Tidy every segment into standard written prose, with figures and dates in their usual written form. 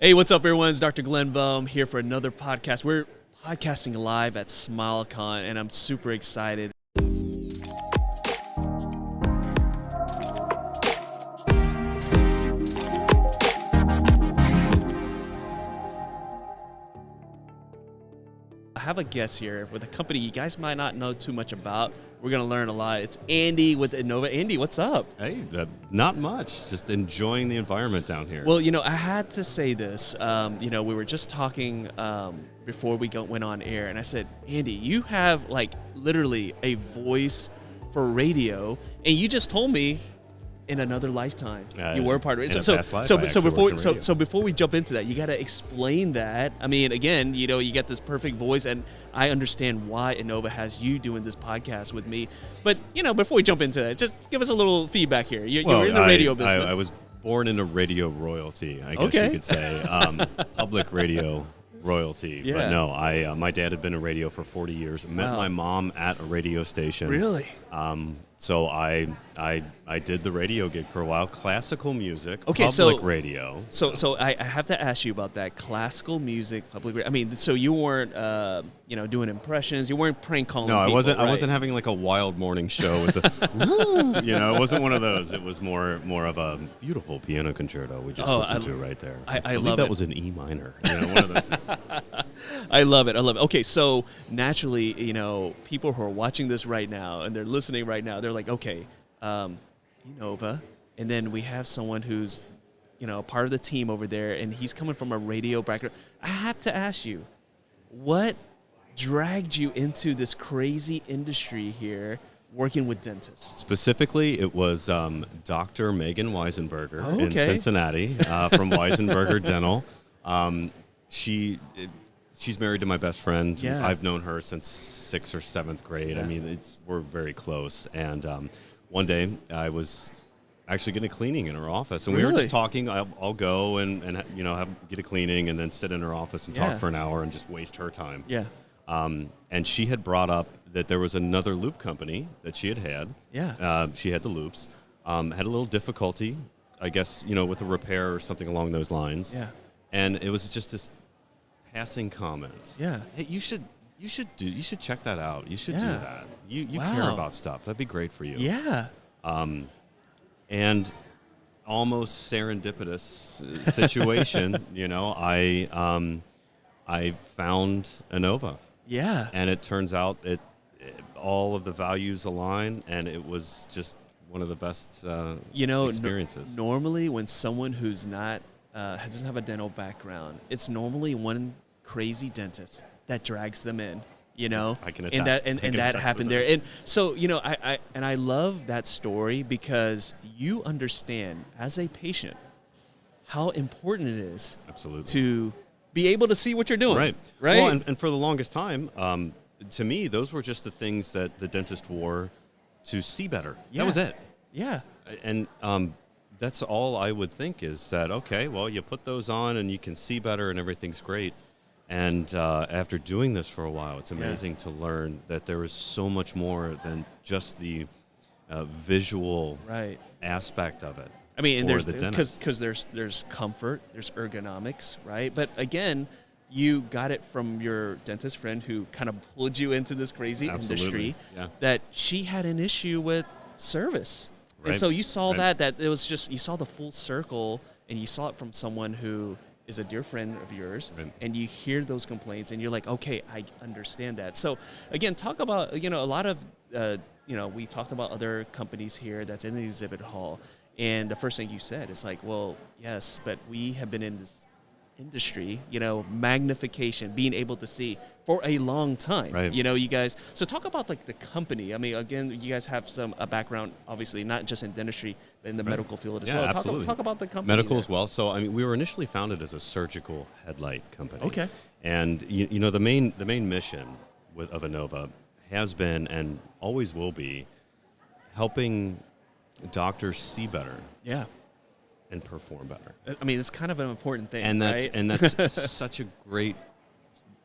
Hey, what's up, everyone? It's Dr. Glenn Vom here for another podcast. We're podcasting live at SmileCon, and I'm super excited. I have a guest here with a company you guys might not know too much about. We're going to learn a lot. It's Andy with Enova. Andy, what's up? Hey, not much. Just enjoying the environment down here. Well, I had to say this. We were just talking before we went on air, and I said, Andy, you have literally a voice for radio, and you just told me in another lifetime you were part of it. So before we jump into that, you got to explain that. I mean, again, you get this perfect voice, and I understand why Inova has you doing this podcast with me. But before we jump into that, just give us a little feedback here. You're in the radio business. I was born into radio royalty, I guess you could say. Public radio royalty. Yeah. But no, my dad had been in radio for 40 years. Met my mom at a radio station. Really? So I did the radio gig for a while. Classical music, public radio. So I have to ask you about that classical music, public radio. I mean, so you weren't doing impressions. You weren't prank calling. No, people, I right? wasn't having like a wild morning show with the it wasn't one of those. It was more of a beautiful piano concerto we just listened to right there. I believe love that it. was an E minor. One of those things. I love it. Okay, so naturally, people who are watching this right now and they're listening right now, they're like, okay, Inova, and then we have someone who's, part of the team over there, and he's coming from a radio background. I have to ask you, what dragged you into this crazy industry here, working with dentists? Specifically, it was Dr. Megan Weisenberger in Cincinnati from Weisenberger Dental. She's married to my best friend. Yeah. I've known her since 6th or 7th grade. Yeah. I mean, we're very close. And one day I was actually getting a cleaning in her office, and we were just talking. I'll go and get a cleaning, and then sit in her office and talk for an hour and just waste her time. Yeah. And she had brought up that there was another loop company that she had. Yeah. She had the loops. Had a little difficulty, I guess, with a repair or something along those lines. Yeah. And it was just this passing comment. Yeah. Hey, you should check that out. You should do that. You Wow. care about stuff. That'd be great for you. Yeah. And almost serendipitous situation, I found Inova. Yeah. And it turns out all of the values align, and it was just one of the best experiences. Normally when someone who's not doesn't have a dental background, it's normally one crazy dentist that drags them in. Yes, I can attest. And that happened there. And so, I love that story because you understand as a patient how important it is to be able to see what you're doing. Right. Right. Well, and for the longest time, to me, those were just the things that the dentist wore to see better. Yeah. That was it. Yeah. And that's all I would think is that, okay, well, you put those on and you can see better and everything's great. And after doing this for a while, it's amazing to learn that there is so much more than just the visual aspect of it. I mean, and for there's the dentist. because there's comfort, there's ergonomics, right? But again, you got it from your dentist friend who kind of pulled you into this crazy industry. Yeah. That she had an issue with service, and so you saw that it was just, you saw the full circle, and you saw it from someone who is a dear friend of yours, and you hear those complaints, and you're like, okay, I understand that. So again, talk about, a lot of, we talked about other companies here that's in the exhibit hall, and the first thing you said is like, well, yes, but we have been in this industry, magnification, being able to see for a long time, right. You guys, so talk about the company. I mean, again, you guys have a background, obviously, not just in dentistry, but in the medical field as well. Absolutely. Talk about the company. Medical as well. So, I mean, we were initially founded as a surgical headlight company. Okay. And, the main mission of Inova has been and always will be helping doctors see better. Yeah. And perform better. I mean, it's kind of an important thing, and that's right? and that's such a great,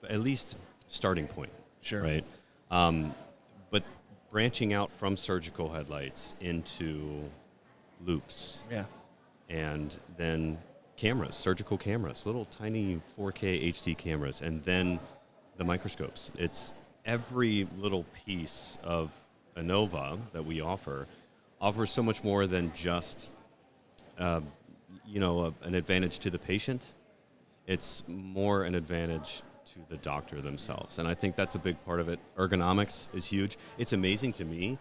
at least, starting point. Sure. Right. But branching out from surgical headlights into loops. Yeah. And then cameras, surgical cameras, little tiny 4K HD cameras, and then the microscopes. It's every little piece of Inova that we offers so much more than just, an advantage to the patient. It's more an advantage to the doctor themselves. And I think that's a big part of it. Ergonomics is huge. It's amazing to me,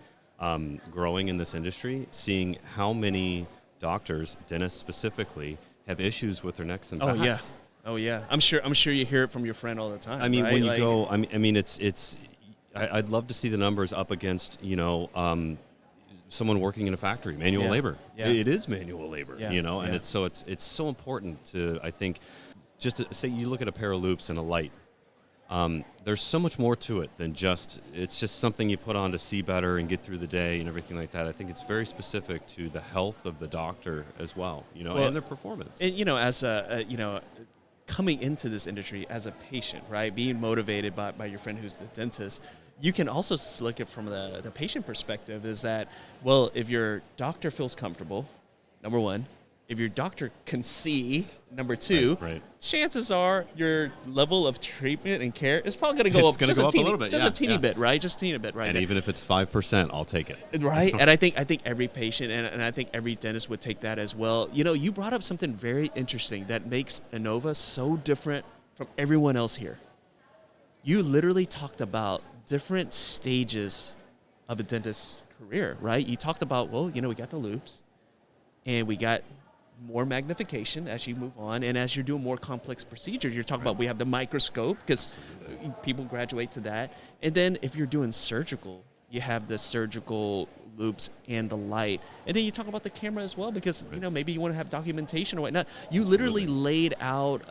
growing in this industry, seeing how many doctors, dentists specifically, have issues with their necks and backs. Oh yeah. I'm sure you hear it from your friend all the time. I mean, right? when you go, I'd love to see the numbers up against, someone working in a factory, manual labor. Yeah. It is manual labor, and Yeah. it's so important to, I think, just to say you look at a pair of loops and a light. There's so much more to it than it's just something you put on to see better and get through the day and everything like that. I think it's very specific to the health of the doctor as well, and their performance. And, as coming into this industry as a patient, right, being motivated by your friend who's the dentist, you can also look at from the patient perspective is that, well, if your doctor feels comfortable, number one, if your doctor can see, number two, right. chances are your level of treatment and care is probably going to go up just a little bit, a teeny bit, right? Just a teeny bit, right? And even if it's 5%, I'll take it. Right, and I think every patient and I think every dentist would take that as well. You brought up something very interesting that makes Inova so different from everyone else here. You literally talked about different stages of a dentist's career, right? You talked about, well, we got the loops, and we got more magnification as you move on, and as you're doing more complex procedures, you're talking about we have the microscope because people graduate to that, and then if you're doing surgical, you have the surgical loops and the light, and then you talk about the camera as well because maybe you want to have documentation or whatnot. You literally laid out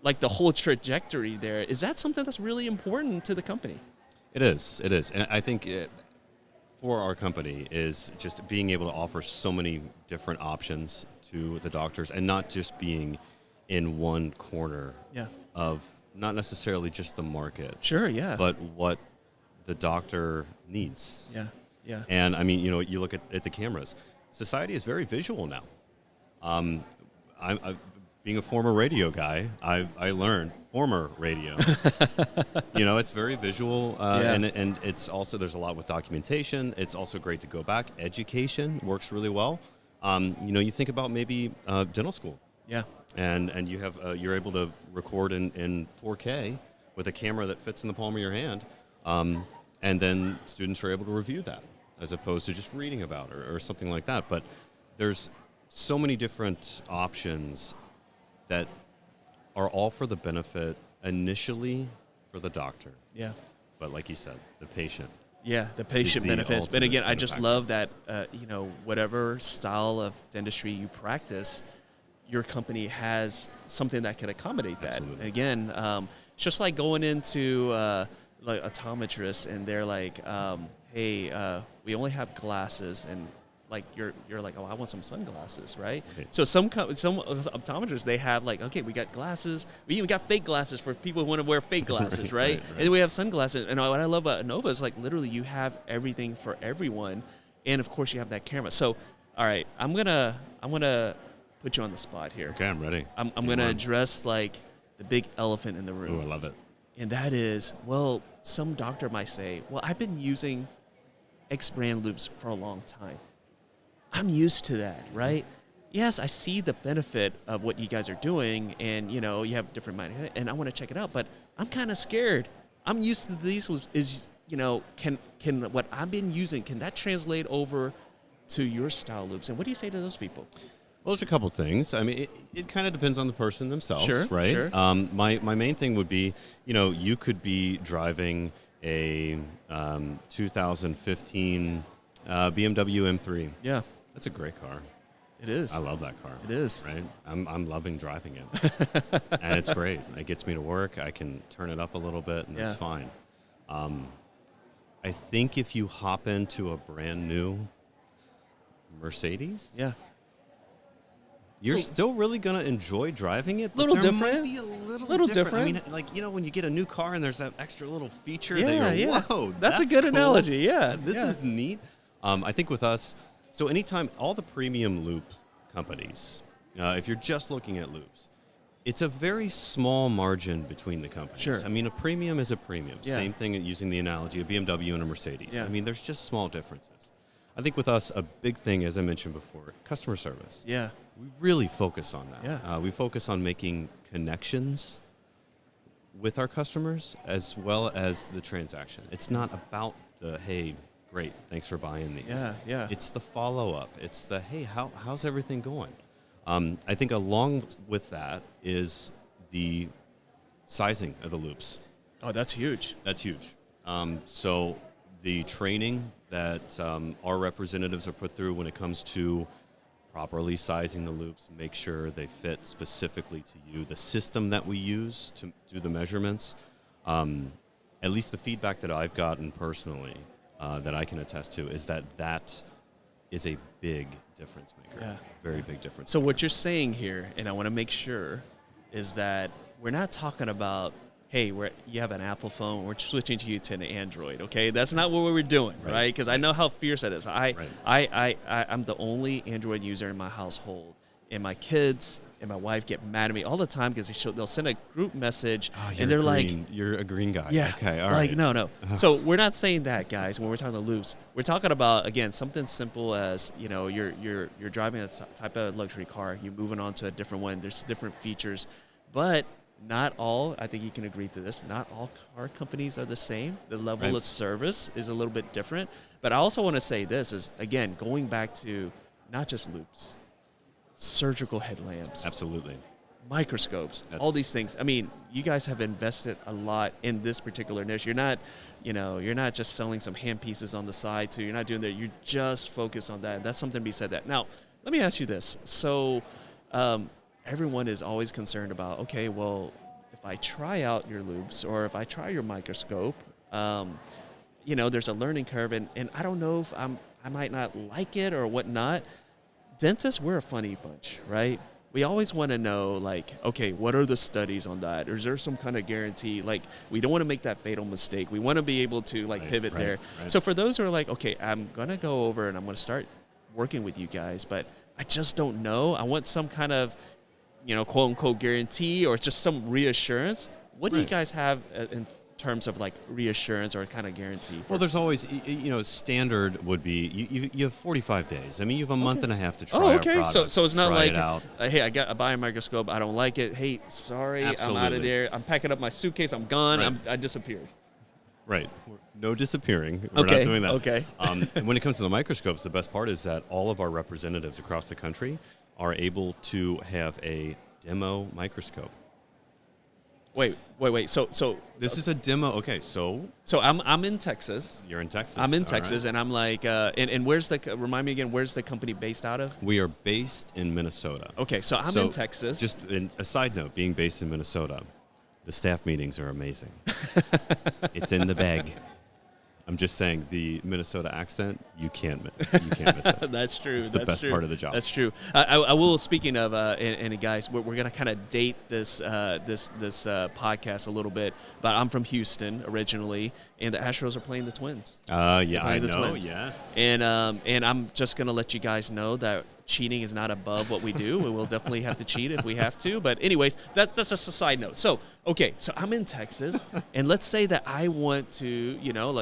like the whole trajectory there. Is that something that's really important to the company? It is, and I think for our company is just being able to offer so many different options to the doctors and not just being in one corner of not necessarily just the market. Sure, yeah. But what the doctor needs. Yeah. And I mean, you look at the cameras. Society is very visual now. I'm being a former radio guy, I learned former radio. It's very visual, and it's also, there's a lot with documentation. It's also great to go back. Education works really well. You think about maybe dental school. Yeah. And you have you're able to record in 4K with a camera that fits in the palm of your hand, and then students are able to review that as opposed to just reading about it or something like that. But there's so many different options that are all for the benefit initially for the doctor. Yeah. But like you said, the patient. Yeah, the patient benefits. But again, I just benefactor. love that, whatever style of dentistry you practice, your company has something that can accommodate that. Absolutely. And again, it's just like going into like optometrists and they're like, hey, we only have glasses, and like you're like, oh, I want some sunglasses, right? Okay. So some optometrists, they have like, okay, we got glasses. We even got fake glasses for people who want to wear fake glasses, right? And then we have sunglasses. And what I love about Inova is like literally you have everything for everyone, and of course you have that camera. So, all right, I'm gonna put you on the spot here. Okay, I'm ready. I'm gonna address like the big elephant in the room. Ooh, I love it. And that is, well, some doctor might say, well, I've been using X brand loops for a long time. I'm used to that, right? Yes, I see the benefit of what you guys are doing, and you have different mind, and I want to check it out, but I'm kind of scared. I'm used to these loops. Can what I've been using, can that translate over to your style loops? And what do you say to those people? Well, there's a couple things. I mean, it kind of depends on the person themselves, right? Sure. My main thing would be, you could be driving a 2015 BMW M3. Yeah. That's a great car. It is. I love that car. It is. Right? I'm loving driving it. And it's great. It gets me to work. I can turn it up a little bit, and it's fine. I think if you hop into a brand new Mercedes, you're still really going to enjoy driving it. Little but there different. might be a little different. I mean, when you get a new car and there's that extra little feature that you're, whoa, that's a good cool. analogy. Yeah. This is neat. I think with us, so anytime all the premium loop companies if you're just looking at loops, it's a very small margin between the companies. Sure. I mean, a premium is a premium. Yeah. Same thing using the analogy of BMW and a Mercedes. Yeah. I mean, there's just small differences. I think with us, a big thing, as I mentioned before, customer service. Yeah. We really focus on that. Yeah. We focus on making connections with our customers as well as the transaction. It's not about the, hey, great, thanks for buying these. Yeah, yeah. It's the follow-up. It's the, hey, how's everything going? I think along with that is the sizing of the loops. Oh, that's huge. That's huge. So the training that our representatives are put through when it comes to properly sizing the loops, make sure they fit specifically to you. The system that we use to do the measurements, at least the feedback that I've gotten personally that I can attest to is that is a big difference maker. Yeah. Very big difference So maker. what you're saying here, and I want to make sure, is that we're not talking about, hey, you have an Apple phone, we're switching to you to an Android, okay? That's not what we were doing, right? Because I know how fierce that is. I'm the only Android user in my household, and my kids and my wife get mad at me all the time because they'll send a group message, and they're like, you're a green guy. yeah, Okay, all like, right. no. So we're not saying that, guys, when we're talking about loops. We're talking about, again, something simple as, you're driving a type of luxury car, you're moving on to a different one, there's different features, but not all, I think you can agree to this, not all car companies are the same. The level Right. of service is a little bit different. But I also want to say this is, again, going back to not just loops, surgical headlamps, Absolutely. microscopes, all That's- these things. I mean, you guys have invested a lot in this particular niche. You're not just selling some hand pieces on the side too. You're not doing that. You just focus on that. That's something to be said that. Now, let me ask you this. So, everyone is always concerned about, okay, well, if I try out your loops or if I try your microscope, there's a learning curve, and I don't know if I might not like it or whatnot. Dentists, we're a funny bunch, right? We always want to know, like, okay, what are the studies on that? Or is there some kind of guarantee? Like, we don't want to make that fatal mistake. We want to be able to, like, pivot there. Right. So for those who are like, okay, I'm going to go over and I'm going to start working with you guys, but I just don't know. I want some kind of, quote unquote guarantee or just some reassurance. What do you Right. guys have in terms of like reassurance or kind of guarantee? Well, there's always, standard would be you have 45 days. I mean, you have a month and a half to try our okay. products, So it's not try like, it out. hey, I buy a microscope, I don't like it. Hey, sorry, I'm out of Absolutely. there. I'm packing up my suitcase. I'm gone. Right. I disappeared. Right. No disappearing. We're Okay, not doing that. okay. And when it comes to the microscopes, the best part is that all of our representatives across the country are able to have a demo microscope. Wait. So This is a demo. Okay, so I'm in Texas. you're in Texas. I'm in all Texas, right. and I'm like, and where's remind me again, where's the company based out of? We are based in Minnesota. Okay, so I'm in Texas. Just a side note, being based in Minnesota, the staff meetings are amazing. It's in the bag. I'm just saying, the Minnesota accent, you can't miss it. That's true. It's the That's best true. part of the job. That's true. I will. Speaking of, and guys, we're gonna kind of date this podcast a little bit. But I'm from Houston originally, and the Astros are playing the Twins. Yeah, I playing the know. Twins. Yes. And I'm just gonna let you guys know that cheating is not above what we do. We will definitely have to cheat if we have to. But anyways, that's just a side note. So okay, so I'm in Texas, and let's say that I want to,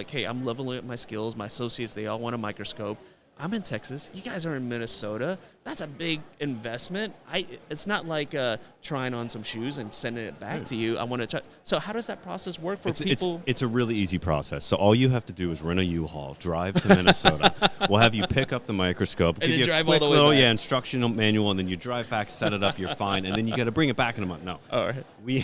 hey, I'm leveling up my skills. My associates, they all want a microscope. I'm in Texas. You guys are in Minnesota. That's a big investment. It's not like trying on some shoes and sending it back to you. I want to try. So how does that process work for people? It's a really easy process. So all you have to do is rent a U-Haul, drive to Minnesota. We'll have you pick up the microscope, And give then you a drive all quick the way little back. instructional manual, and then you drive back, set it up, you're fine, and then you got to bring it back in a month. No, All right. we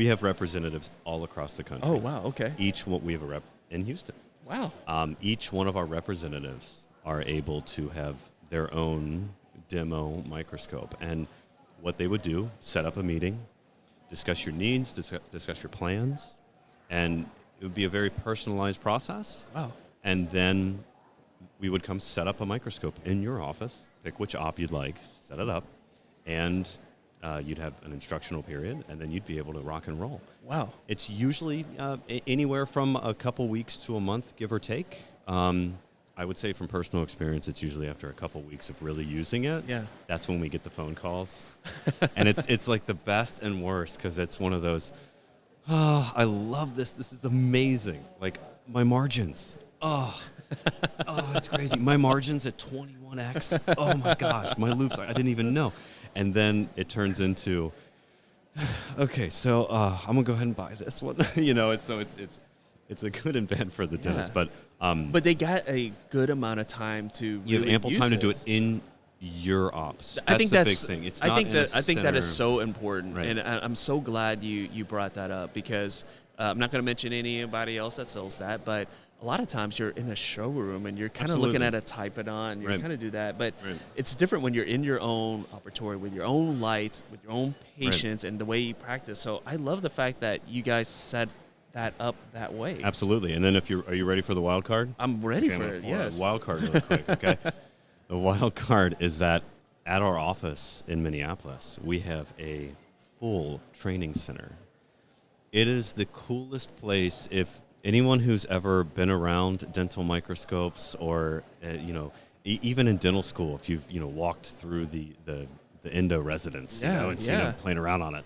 have representatives all across the country. Oh wow. Okay. We have a rep in Houston. Wow. Each one of our representatives are able to have their own demo microscope. And what they would do, set up a meeting, discuss your needs, discuss your plans, and it would be a very personalized process. Wow. And then we would come set up a microscope in your office, pick which op you'd like, set it up, and you'd have an instructional period, and then you'd be able to rock and roll. Wow. It's usually anywhere from a couple weeks to a month, give or take. I would say from personal experience, it's usually after a couple weeks of really using it. Yeah. That's when we get the phone calls. And it's like the best and worst because it's one of those, oh, I love this. This is amazing. Like my margins. Oh, it's crazy. My margins at 21x. Oh my gosh. My loops, I didn't even know. And then it turns into, okay, so I'm going to go ahead and buy this one. It's a good and bad for the dentist. But they got a good amount of time to you really have ample use time to it. do it in your ops. That's I think the that's big thing. It's I not think in a that I think that is center. so important, Right. and I'm so glad you brought that up because I'm not going to mention anybody else that sells that, but a lot of times you're in a showroom and you're kind of looking at a type it on, you Right. kind of do that, but Right. it's different when you're in your own operatory with your own lights, with your own patients, and the way you practice. So I love the fact that you guys set that up that way. Absolutely. And then are you ready for the wild card? I'm ready Okay, for I'm it. gonna pull out Yes. a wild card really quick, okay? The wild card is that at our office in Minneapolis, we have a full training center. It is the coolest place. If anyone who's ever been around dental microscopes or, even in dental school, if you've, walked through the endo residence, and seen them playing around on it,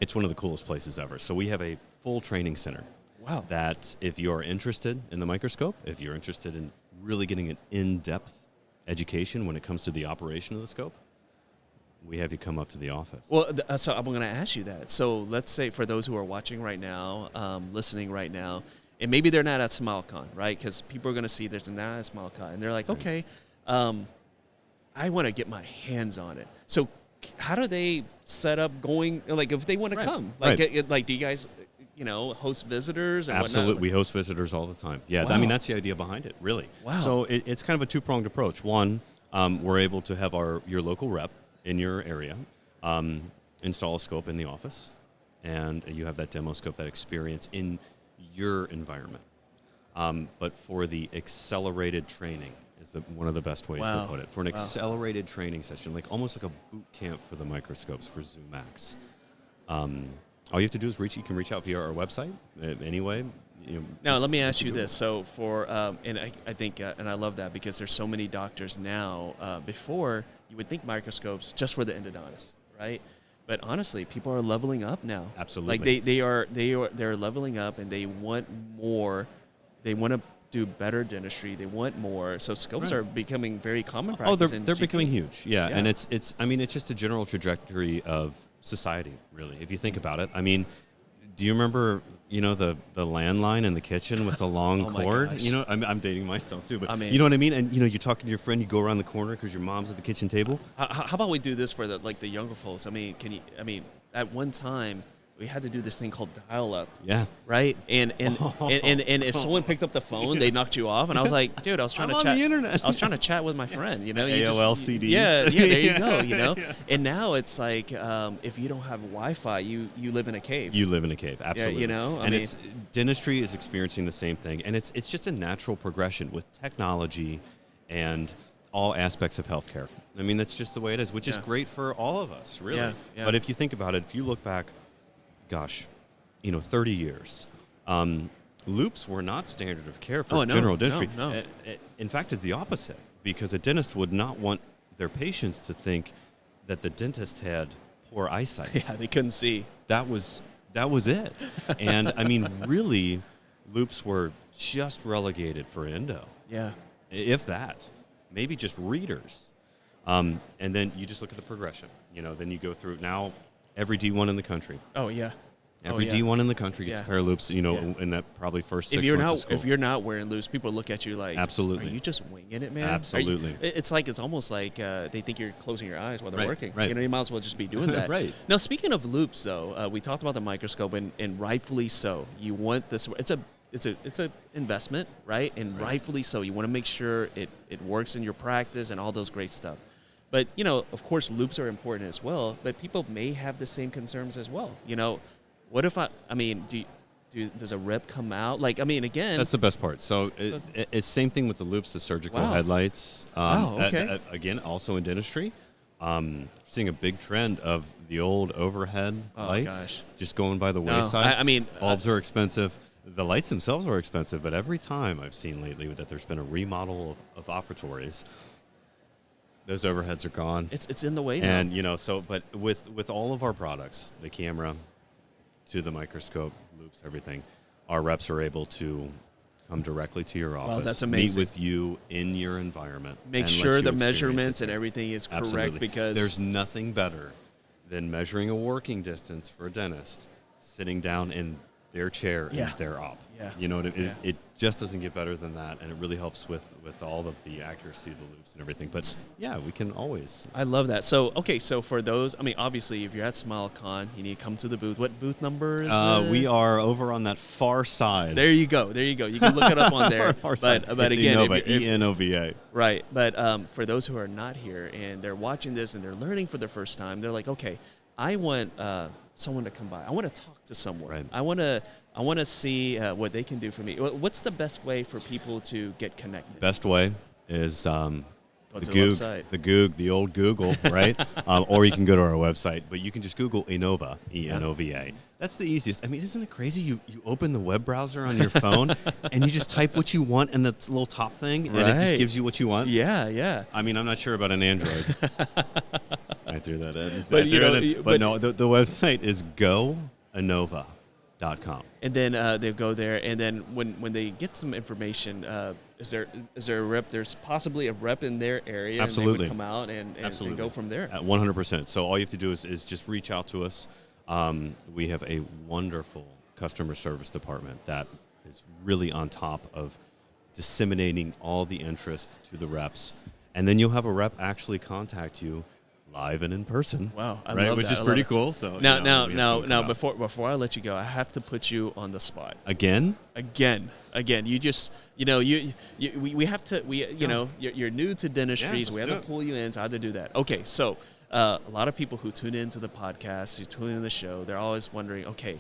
it's one of the coolest places ever. So we have a full training center. Wow. That if you're interested in the microscope, if you're interested in really getting an in-depth education when it comes to the operation of the scope, we have you come up to the office. Well, so I'm going to ask you that. So let's say for those who are watching right now, listening right now, and maybe they're not at SmileCon, right? Because people are going to see there's not at SmileCon, and they're like, okay, I want to get my hands on it. So how do they set up going, like if they want to come? Like, Right. Do you guys, host visitors and Absolutely. whatnot? We host visitors all the time. Yeah, Wow. I mean, that's the idea behind it, really. Wow. So it's kind of a two-pronged approach. One, we're able to have your local rep in your area install a scope in the office, and you have that demo scope, that experience in your environment. But for the accelerated training is one of the best ways to put it. For an accelerated training session, like almost like a boot camp for the microscopes for Zoom Max. All you have to do is you can reach out via our website anyway. Now, let me ask you this. So for, and I think, and I love that because there's so many doctors now, before you would think microscopes just for the endodontist, right? But honestly, people are leveling up now. Absolutely. Like they're leveling up and they want more. They want to do better dentistry. They want more. So scopes are becoming very common practice. They're becoming huge. Yeah. Yeah. And it's just a general trajectory of society, really. If you think about it, I mean, do you remember, the landline in the kitchen with the long Oh my cord? gosh. I'm dating myself too, but I mean- you know what I mean? And, you're talking to your friend, you go around the corner because your mom's at the kitchen table. How about we do this for the younger folks? I mean, at one time we had to do this thing called dial-up. Yeah. Right? And if someone picked up the phone, they knocked you off. And I was like, dude, I was trying I'm to on chat. the internet. I was trying to chat with my friend, you AOL just, CDs. Yeah, there you go, And now it's like, if you don't have Wi-Fi, you live in a cave. You live in a cave, absolutely. I mean, dentistry is experiencing the same thing, and it's just a natural progression with technology and all aspects of healthcare. I mean, that's just the way it is, which is great for all of us, really. Yeah, yeah. But if you think about it, if you look back, 30 years, loops were not standard of care for general dentistry. No. In fact, it's the opposite, because a dentist would not want their patients to think that the dentist had poor eyesight. Yeah, they couldn't see. That was it. And I mean, really, loops were just relegated for endo, Yeah. if that. Maybe just readers. And then you just look at the progression. Then you go through now every D1 in the country. Oh, yeah. Every D1 in the country gets Yeah. a pair of loops, in that probably first 6 months of school. If you're not wearing loops, people look at you like, Absolutely. Are you just winging it, man? Absolutely. It's almost like they think you're closing your eyes while they're working. Right. You might as well just be doing that. Right. Now, speaking of loops, though, we talked about the microscope, and rightfully so. You want this. It's a investment, right? And rightfully so. You want to make sure it works in your practice and all those great stuff. But of course, loops are important as well. But people may have the same concerns as well. What if does a rep come out? Again, That's the best part. So it's same thing with the loops, the surgical Wow. headlights. Okay. Again, also in dentistry, seeing a big trend of the old overhead lights gosh. just going by the No, wayside. I mean, bulbs are expensive. The lights themselves are expensive, but every time I've seen lately that there's been a remodel of operatories, those overheads are gone. It's in the way now. And, but with all of our products, the camera to the microscope, loops, everything, our reps are able to come directly to your office. Wow, that's amazing. Meet with you in your environment. Make sure the measurements and everything is correct. Absolutely. Because there's nothing better than measuring a working distance for a dentist, sitting down in their chair and their op. Yeah. You know what I mean? It just doesn't get better than that, and it really helps with all of the accuracy of the loops and everything. But yeah, we can always. I love that. So so for those, obviously, if you're at SmileCon, you need to come to the booth. What booth number is it? We are over on that far side. There you go. You can look it up on there. But it's again, Enova, Enova. Right. But for those who are not here and they're watching this and they're learning for the first time, they're like, okay, I want someone to come by. I want to talk to someone. Right. I want to see what they can do for me. What's the best way for people to get connected? Best way is Go to the website. the old Google, right? Or you can go to our website, but you can just Google Enova, E-N-O-V-A. That's the easiest. Isn't it crazy? You open the web browser on your phone and you just type what you want in that little top thing, and it just gives you what you want. Yeah. I'm not sure about an Android. I threw that in. But no, the website is goenova.com. And then they go there, and then when they get some information, is there a rep? There's possibly a rep in their area. Absolutely. And they would come out and go from there. 100%. So all you have to do is just reach out to us. We have a wonderful customer service department that is really on top of disseminating all the interest to the reps. And then you'll have a rep actually contact you live and in person. Wow, I right? love Which that. is pretty cool. So now, before I let you go, I have to put you on the spot. Again. You just we have to you're new to dentistry, so we have to pull you in. So I have to do that. Okay, so a lot of people who tune into the podcast, who tune in the show, they're always wondering, okay,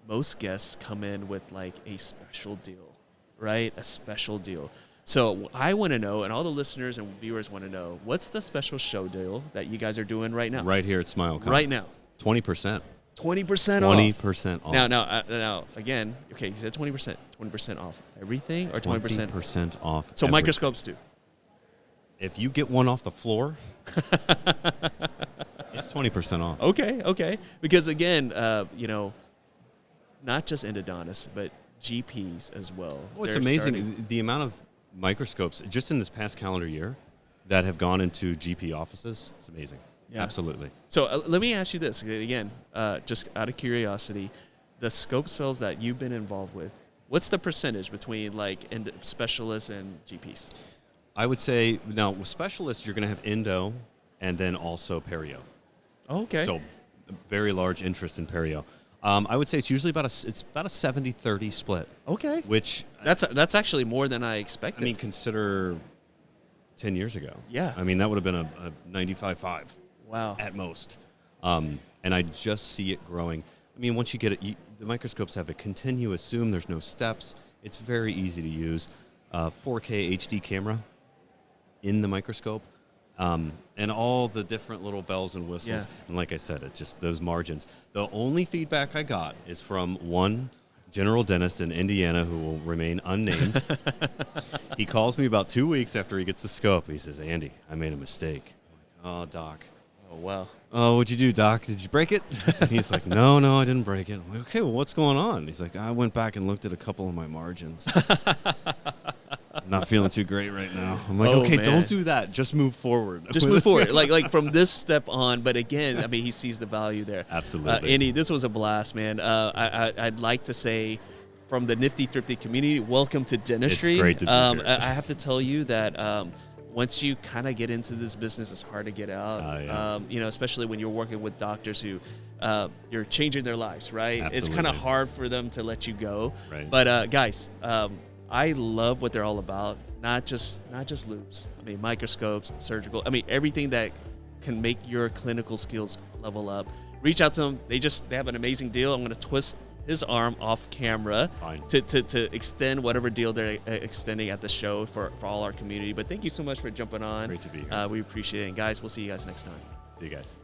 most guests come in with like a special deal, right? A special deal. So I want to know, and all the listeners and viewers want to know, what's the special show deal that you guys are doing right now? Right here at SmileCon. Right now. 20%. 20% off. 20% off. Now, again, okay, you said 20%. 20% off everything, or 20%? 20% off. So microscopes too. If you get one off the floor, it's 20% off. Okay. Because again, not just endodontists, but GPs as well. Oh, it's amazing the amount of microscopes just in this past calendar year that have gone into GP offices. It's amazing. Yeah. Absolutely. So let me ask you this again, just out of curiosity, the scope sales that you've been involved with, what's the percentage between specialists and GPs? I would say now with specialists, you're going to have endo and then also perio. Okay. So very large interest in perio. I would say it's usually about a 70-30 split. Okay. Which that's actually more than I expected. Consider 10 years ago. Yeah. That would have been a 95-5. Wow. At most. And I just see it growing. Once you get it, the microscopes have a continuous zoom. There's no steps. It's very easy to use. 4K HD camera in the microscope. And all the different little bells and whistles. Yeah. And like I said, it's just those margins. The only feedback I got is from one general dentist in Indiana who will remain unnamed. He calls me about 2 weeks after he gets the scope. He says, "Andy, I made a mistake." I'm like, "Oh, Doc." Oh, wow. "Oh, what'd you do, Doc? Did you break it?" He's like, no, I didn't break it. I'm like, "Okay, well, what's going on?" He's like, "I went back and looked at a couple of my margins. I'm not feeling too great right now." I'm like, "Okay, man, don't do that. Just move forward." Just move forward. like from this step on. But again, he sees the value there. Absolutely. Andy, this was a blast, man. I'd like to say from the Nifty Thrifty community, welcome to dentistry. It's great to be here. I have to tell you that once you kind of get into this business, it's hard to get out. Yeah. Especially when you're working with doctors who you're changing their lives, right? Absolutely. It's kind of hard for them to let you go. Right. But guys, I love what they're all about. Not just loops. Microscopes, surgical. Everything that can make your clinical skills level up. Reach out to them. They have an amazing deal. I'm going to twist his arm off camera to extend whatever deal they're extending at the show for all our community. But thank you so much for jumping on. Great to be here. We appreciate it. And guys, we'll see you guys next time. See you guys.